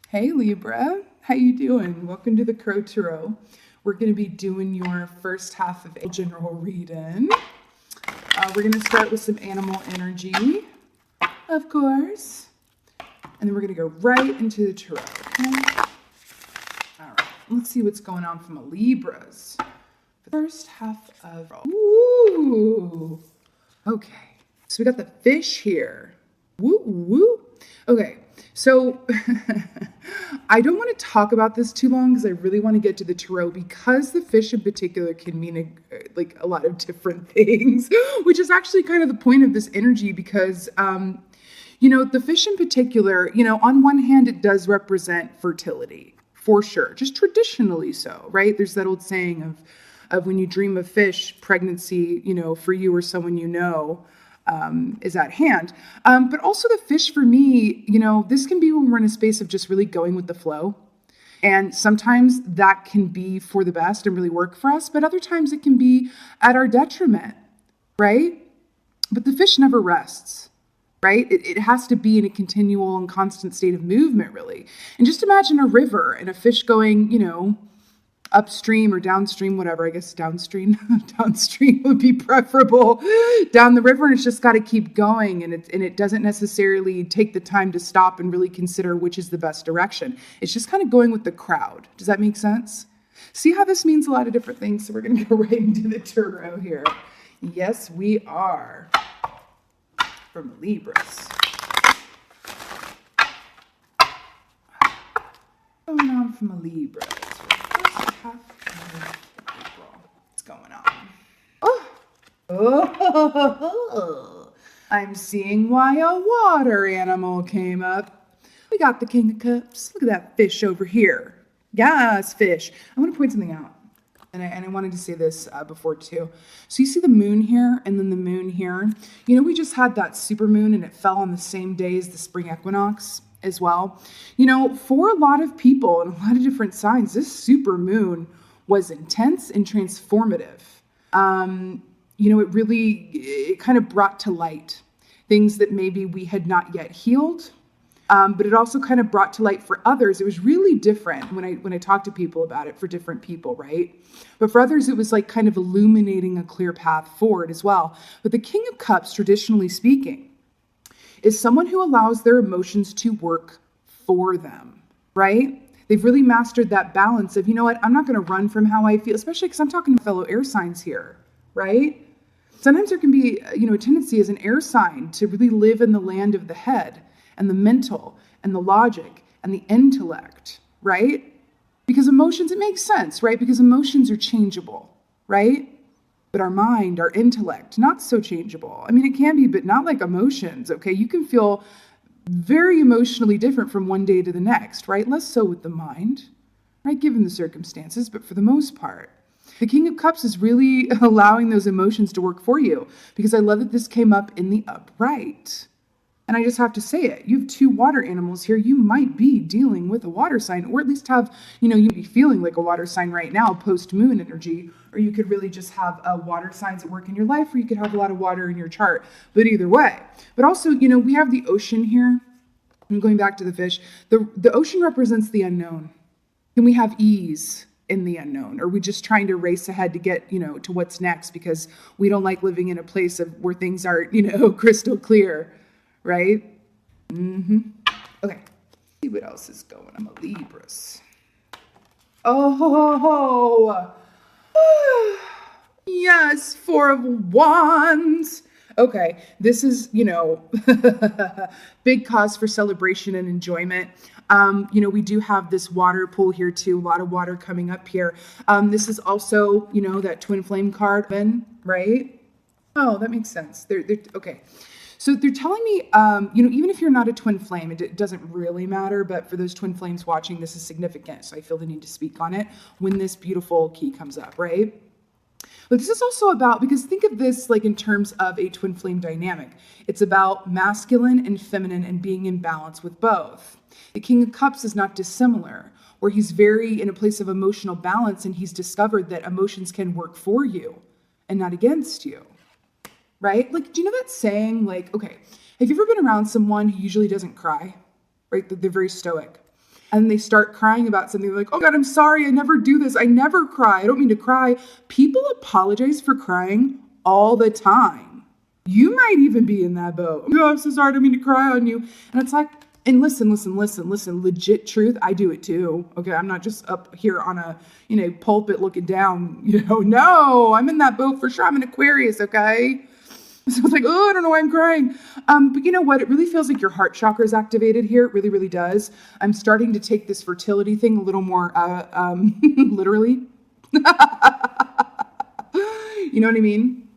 Hey Libra, how you doing? Welcome to the Crow Tarot. We're going to be doing your first half of a general reading. We're going to start with some animal energy, of course, and then we're going to go right into the tarot. Okay? All right, let's see what's going on from a Libra's first half of. Ooh, okay. So we got the fish here. Woo woo. Okay. So I don't want to talk about this too long because I really want to get to the tarot, because the fish in particular can mean a lot of different things, which is actually kind of the point of this energy because, the fish in particular, on one hand, it does represent fertility for sure, just traditionally so, right? There's that old saying of when you dream of fish, pregnancy, for you or someone is at hand. But also the fish for me, this can be when we're in a space of just really going with the flow. And sometimes that can be for the best and really work for us, but other times it can be at our detriment, right? But the fish never rests, right? It has to be in a continual and constant state of movement, really. And just imagine a river and a fish going, upstream or downstream, whatever. I guess downstream would be preferable down the river, and it's just got to keep going, and it doesn't necessarily take the time to stop and really consider which is the best direction. It's just kind of going with the crowd. Does that make sense? See how this means a lot of different things? So we're going to go right into the tarot here. Yes, we are. From Libras. Going on from a Libra. What's going on? Oh, I'm seeing why a water animal came up. We got the King of Cups. Look at that fish over here. Yes, fish. I want to point something out. And I wanted to say this before too. So you see the moon here and then the moon here. We just had that super moon and it fell on the same day as the spring equinox as well. For a lot of people and a lot of different signs, this super moon was intense and transformative. It kind of brought to light things that maybe we had not yet healed. But it also kind of brought to light for others. It was really different when I talked to people about it for different people, right? But for others, it was like kind of illuminating a clear path forward as well. But the King of Cups, traditionally speaking, is someone who allows their emotions to work for them, right? They've really mastered that balance of, I'm not going to run from how I feel, especially because I'm talking to fellow air signs here, right? Sometimes there can be, a tendency as an air sign to really live in the land of the head and the mental and the logic and the intellect, right? Because emotions, it makes sense, right? Because emotions are changeable, right? But our mind, our intellect, not so changeable. I mean, it can be, but not like emotions, okay? You can feel very emotionally different from one day to the next, right? Less so with the mind, right? Given the circumstances, but for the most part. The King of Cups is really allowing those emotions to work for you, because I love that this came up in the upright. And I just have to say it. You have two water animals here. You might be dealing with a water sign, or at least have, you might be feeling like a water sign right now, post-moon energy, or you could really just have water signs at work in your life, or you could have a lot of water in your chart. But either way. But also, we have the ocean here. I'm going back to the fish. The ocean represents the unknown. Can we have ease in the unknown? Or are we just trying to race ahead to get, to what's next because we don't like living in a place of where things are, crystal clear? Right? Okay. Let's see what else is going on. I'm a Libras. Oh, yes, Four of Wands. Okay, this is, big cause for celebration and enjoyment. We do have this water pool here too, a lot of water coming up here. This is also, that twin flame card, right? Oh, that makes sense. Okay. So they're telling me, even if you're not a twin flame, it doesn't really matter, but for those twin flames watching, this is significant. So I feel the need to speak on it when this beautiful key comes up, right? But this is also about, because think of this like in terms of a twin flame dynamic. It's about masculine and feminine and being in balance with both. The King of Cups is not dissimilar, where he's very in a place of emotional balance and he's discovered that emotions can work for you and not against you. Right? Like, do you know that saying, like, okay, have you ever been around someone who usually doesn't cry, right? They're very stoic. and they start crying about something. They're like, oh God, I'm sorry. I never do this. I never cry. I don't mean to cry. People apologize for crying all the time. You might even be in that boat. Oh, I'm so sorry. I don't mean to cry on you. And it's like, and listen, legit truth. I do it too. Okay. I'm not just up here on a, pulpit looking down, no, I'm in that boat for sure. I'm an Aquarius. Okay. So it's like, oh, I don't know why I'm crying. But you know what? It really feels like your heart chakra is activated here. It really, really does. I'm starting to take this fertility thing a little more literally. You know what I mean?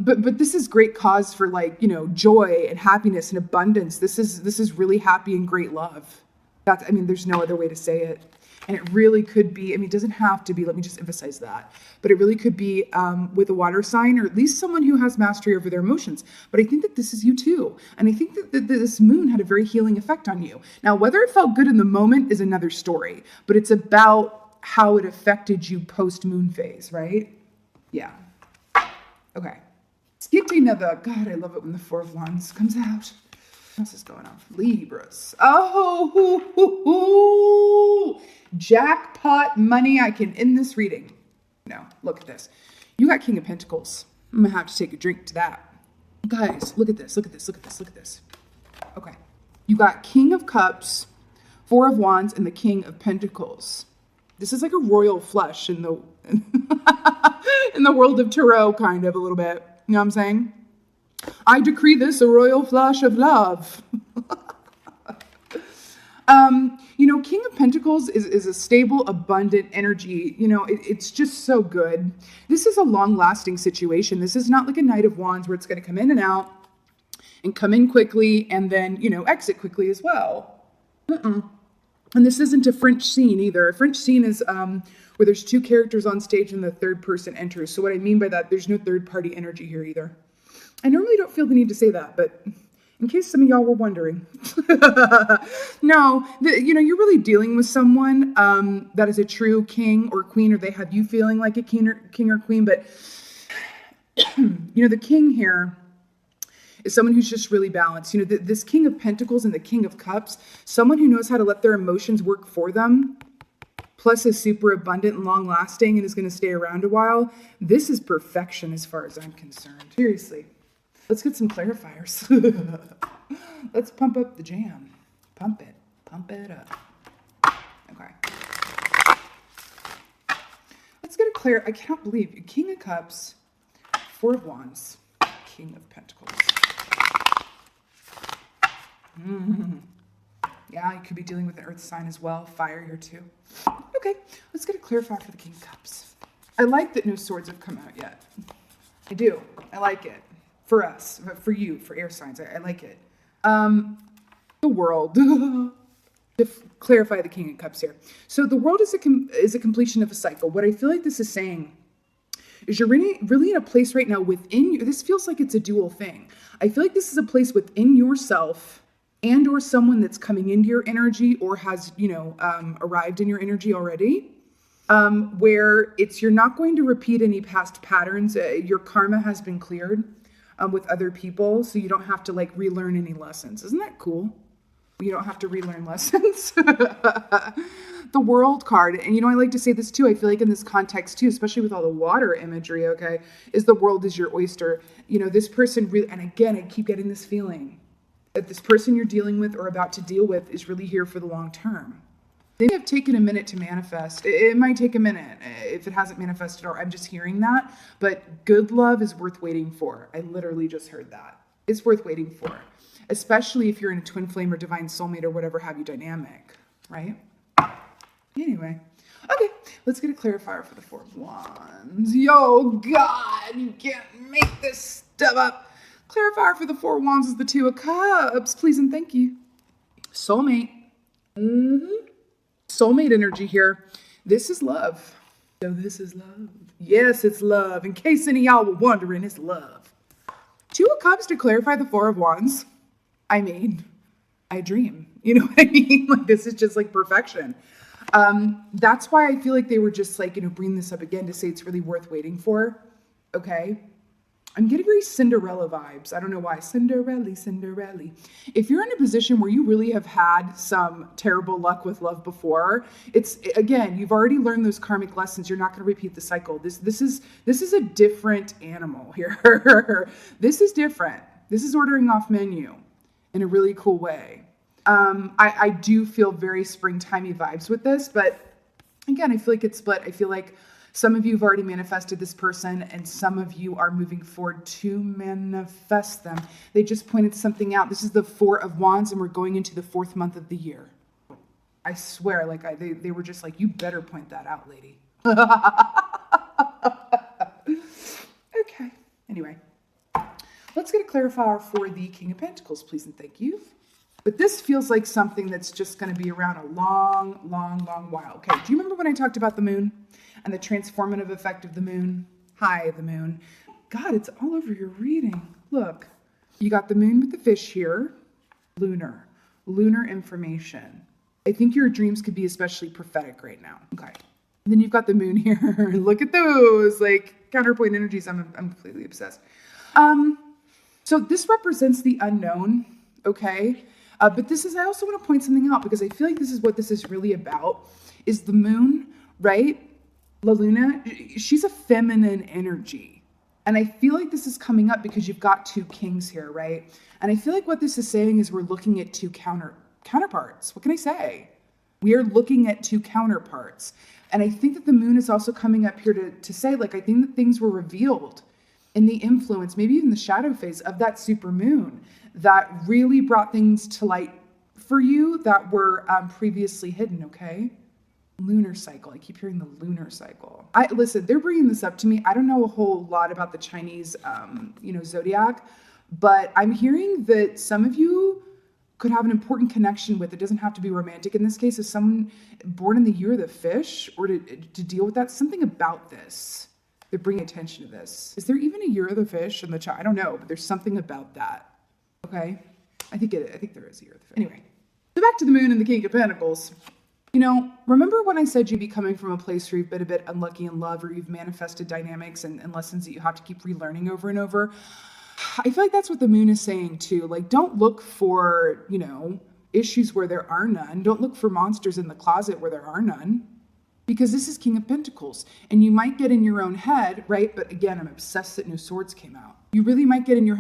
But this is great cause for joy and happiness and abundance. This is really happy and great love. There's no other way to say it. And it really could be, it doesn't have to be, let me just emphasize that, but it really could be with a water sign, or at least someone who has mastery over their emotions. But I think that this is you too. And I think that this moon had a very healing effect on you. Now, whether it felt good in the moment is another story, but it's about how it affected you post-moon phase, right? Yeah. Okay. Let's get to another, God, I love it when the Four of Wands comes out. What else is going on for Libras? Oh, jackpot money. I can end this reading. No, look at this. You got King of Pentacles. I'm going to have to take a drink to that. Guys, look at this. Look at this. Look at this. Look at this. Okay. You got King of Cups, Four of Wands, and the King of Pentacles. This is like a royal flush in the in the world of tarot, kind of a little bit. You know what I'm saying? I decree this a royal flush of love. King of Pentacles is a stable, abundant energy. It's just so good. This is a long-lasting situation. This is not like a Knight of Wands where it's going to come in and out and come in quickly and then, exit quickly as well. And this isn't a French scene either. A French scene is where there's two characters on stage and the third person enters. So what I mean by that, there's no third-party energy here either. I normally don't feel the need to say that, but in case some of y'all were wondering. No, you're really dealing with someone that is a true king or queen, or they have you feeling like a king or queen. But, the king here is someone who's just really balanced. This King of Pentacles and the King of Cups, someone who knows how to let their emotions work for them, plus is super abundant and long lasting and is going to stay around a while. This is perfection as far as I'm concerned. Seriously. Let's get some clarifiers. Let's pump up the jam. Pump it up. Okay. Let's get a I cannot believe King of Cups, Four of Wands, King of Pentacles. Yeah, you could be dealing with an earth sign as well. Fire here too. Okay, let's get a clarifier for the King of Cups. I like that no swords have come out yet. I do. I like it. For us, for you, for air signs, I like it. The world. To clarify the King of Cups here. So the world is a completion of a cycle. What I feel like this is saying is you're really in a place right now within you. This feels like it's a dual thing. I feel like this is a place within yourself and or someone that's coming into your energy or has, arrived in your energy already. Where you're not going to repeat any past patterns. Your karma has been cleared. With other people, so you don't have to relearn any lessons. Isn't that cool? You don't have to relearn lessons. The World card, and I like to say this too, I feel like in this context too, especially with all the water imagery, okay, is the world is your oyster. This person really, and again, I keep getting this feeling that this person you're dealing with or about to deal with is really here for the long term. They have taken a minute to manifest. It might take a minute if it hasn't manifested, or I'm just hearing that. But good love is worth waiting for. I literally just heard that. It's worth waiting for, especially if you're in a twin flame or divine soulmate or whatever have you dynamic, right? Anyway, okay, let's get a clarifier for the Four of Wands. Yo, God, you can't make this stuff up. Clarifier for the Four of Wands is the Two of Cups. Please and thank you. Soulmate. Soulmate energy here. This is love. So this is love. Yes, it's love. In case any of y'all were wondering, it's love. Two of Cups to clarify the Four of Wands. I dream. You know what I mean? This is just perfection. That's why I feel like they were just bringing this up again to say it's really worth waiting for. Okay. I'm getting very Cinderella vibes. I don't know why. Cinderella, Cinderella. If you're in a position where you really have had some terrible luck with love before, it's, again, you've already learned those karmic lessons. You're not going to repeat the cycle. This is a different animal here. This is different. This is ordering off menu in a really cool way. I do feel very springtimey vibes with this, but again, I feel like it's split. I feel like some of you have already manifested this person and some of you are moving forward to manifest them. They just pointed something out. This is the Four of Wands and we're going into the 4th month of the year. I swear, like they were just like, you better point that out, lady. Okay, anyway. Let's get a clarifier for the King of Pentacles, please and thank you. But this feels like something that's just going to be around a long, long, long while. Okay, do you remember when I talked about the moon and the transformative effect of the moon? Hi, the moon. God, it's all over your reading. Look, you got the moon with the fish here. Lunar information. I think your dreams could be especially prophetic right now. Okay. And then you've got the moon here. Look at those, like counterpoint energies. I'm completely obsessed. So this represents the unknown, okay? But this is, I also want to point something out because I feel like this is what this is really about, is the moon, right? La Luna, she's a feminine energy. And I feel like this is coming up because you've got 2 kings here, right? And I feel like what this is saying is we're looking at 2 counterparts. What can I say? We are looking at 2 counterparts. And I think that the moon is also coming up here to say, like, I think that things were revealed in the influence, maybe even the shadow phase of that super moon that really brought things to light for you that were previously hidden, okay? Lunar cycle. I keep hearing the lunar cycle. Listen, they're bringing this up to me. I don't know a whole lot about the Chinese, zodiac, but I'm hearing that some of you could have an important connection with, it doesn't have to be romantic in this case, is someone born in the year of the fish, or to deal with that. Something about this. They're bringing attention to this. Is there even a year of the fish in the child? I don't know, but there's something about that. Okay? I think there is a year of the fish. Anyway, so back to the moon and the King of Pentacles. You know, remember when I said you'd be coming from a place where you've been a bit unlucky in love, or you've manifested dynamics and lessons that you have to keep relearning over and over? I feel like that's what the moon is saying too. Like, don't look for, issues where there are none. Don't look for monsters in the closet where there are none. Because this is King of Pentacles. And you might get in your own head, right? But again, I'm obsessed that no swords came out. You really might get in your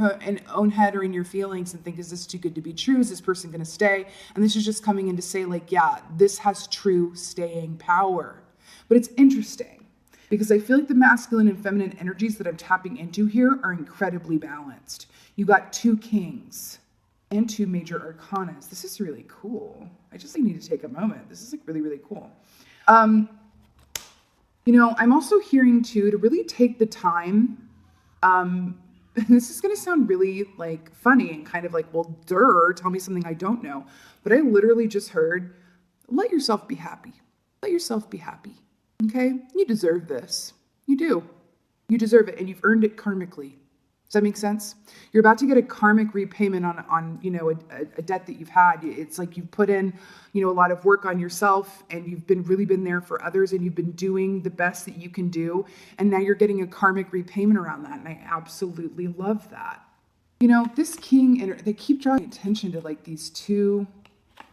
own head or in your feelings and think, is this too good to be true? Is this person going to stay? And this is just coming in to say, like, yeah, this has true staying power. But it's interesting because I feel like the masculine and feminine energies that I'm tapping into here are incredibly balanced. You got 2 kings and 2 major arcanas. This is really cool. I just need to take a moment. This is like really, really cool. I'm also hearing too, to really take the time, this is going to sound really like funny and kind of like, well, tell me something I don't know. But I literally just heard, let yourself be happy. Let yourself be happy. Okay. You deserve this. You do. You deserve it. And you've earned it karmically. Does that make sense? You're about to get a karmic repayment on a debt that you've had. It's like you've put in, a lot of work on yourself, and you've really been there for others, and you've been doing the best that you can do. And now you're getting a karmic repayment around that. And I absolutely love that. This king, they keep drawing attention to like these 2.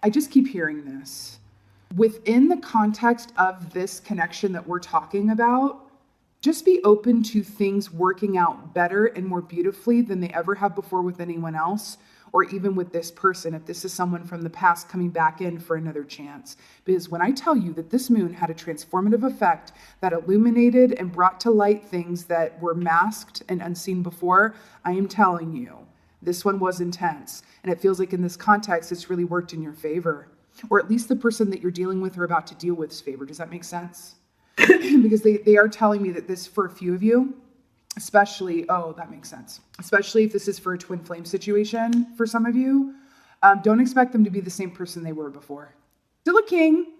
I just keep hearing this. Within the context of this connection that we're talking about, just be open to things working out better and more beautifully than they ever have before with anyone else, or even with this person, if this is someone from the past coming back in for another chance. Because when I tell you that this moon had a transformative effect that illuminated and brought to light things that were masked and unseen before, I am telling you, this one was intense. And it feels like in this context, it's really worked in your favor. Or at least the person that you're dealing with or about to deal with's favor. Does that make sense? Because they are telling me that this, for a few of you, especially, that makes sense. Especially if this is for a twin flame situation for some of you, don't expect them to be the same person they were before. Still a king,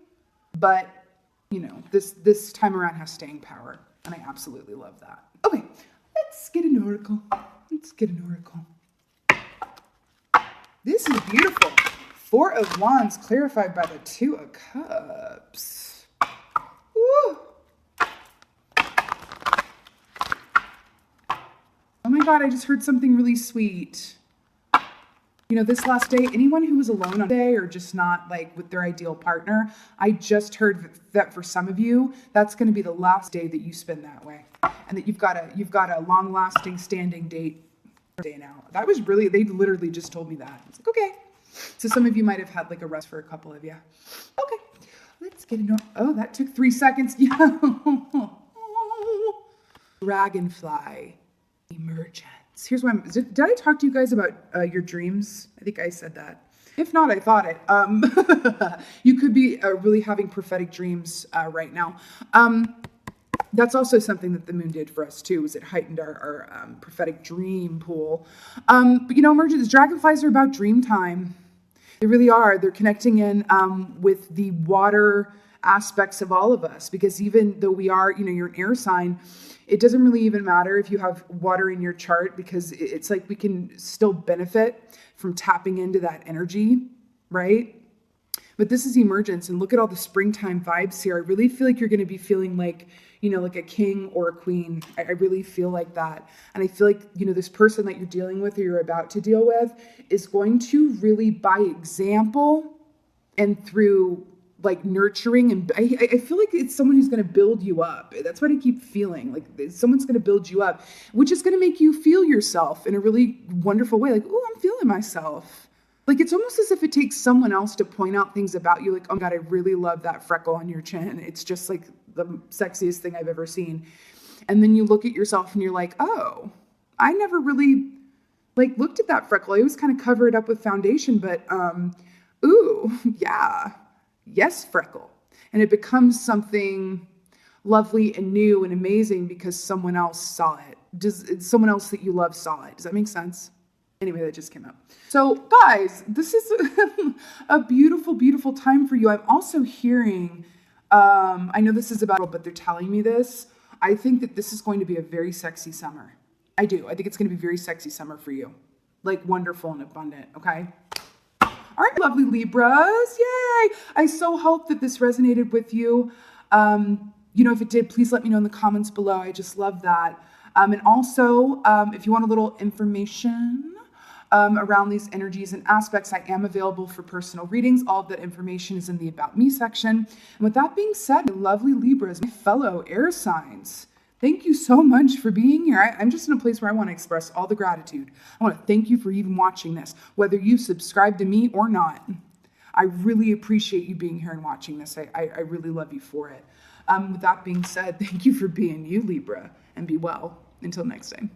but, this time around has staying power. And I absolutely love that. Okay, let's get an oracle. This is beautiful. 4 of Wands clarified by the 2 of Cups. Woo! Oh my God, I just heard something really sweet. You know, this last day, anyone who was alone on day or just not like with their ideal partner, I just heard that for some of you, that's going to be the last day that you spend that way. And that you've got a long lasting standing date day now. That was really, they literally just told me that. It's like, okay. So some of you might have had like a rest for a couple of you. Okay. Let's get into, oh, that took 3 seconds. Yeah. Dragonfly emergence. Here's why did I talk to you guys about your dreams? I think I said that. If not, I thought it. You could be really having prophetic dreams right now. That's also something that the moon did for us too, is it heightened our prophetic dream pool. But you know, emergence, dragonflies are about dream time. They really are. They're connecting in with the water aspects of all of us, because even though we are, you know, you're an air sign, it doesn't really even matter if you have water in your chart, because it's like we can still benefit from tapping into that energy, right? But this is emergence, and look at all the springtime vibes here. I really feel like you're going to be feeling like, you know, like a king or a queen. I really feel like that. And I feel like, you know, this person that you're dealing with or you're about to deal with is going to really, by example and through like nurturing, and I feel like it's someone who's going to build you up. That's what I keep feeling, like someone's going to build you up, which is going to make you feel yourself in a really wonderful way. Like, oh, I'm feeling myself. Like, it's almost as if it takes someone else to point out things about you. Like, oh God, I really love that freckle on your chin. It's just like the sexiest thing I've ever seen. And then you look at yourself and you're like, oh, I never really like looked at that freckle. I always kind of cover it up with foundation, but ooh, yeah. Yes, freckle. And it becomes something lovely and new and amazing because someone else saw it. Someone else that you love saw it. Does that make sense? Anyway, that just came up. So guys, this is a beautiful, beautiful time for you. I'm also hearing, I know this is about, but they're telling me this. I think that this is going to be a very sexy summer. I do. I think it's going to be a very sexy summer for you. Like wonderful and abundant. Okay. All right, lovely Libras. Yay. I so hope that this resonated with you. You know, if it did, please let me know in the comments below. I just love that. And also, if you want a little information around these energies and aspects, I am available for personal readings. All of that information is in the About Me section. And with that being said, lovely Libras, my fellow air signs, thank you so much for being here. I'm just in a place where I want to express all the gratitude. I want to thank you for even watching this, whether you subscribe to me or not. I really appreciate you being here and watching this. I really love you for it. With that being said, thank you for being you, Libra, and be well. Until next time.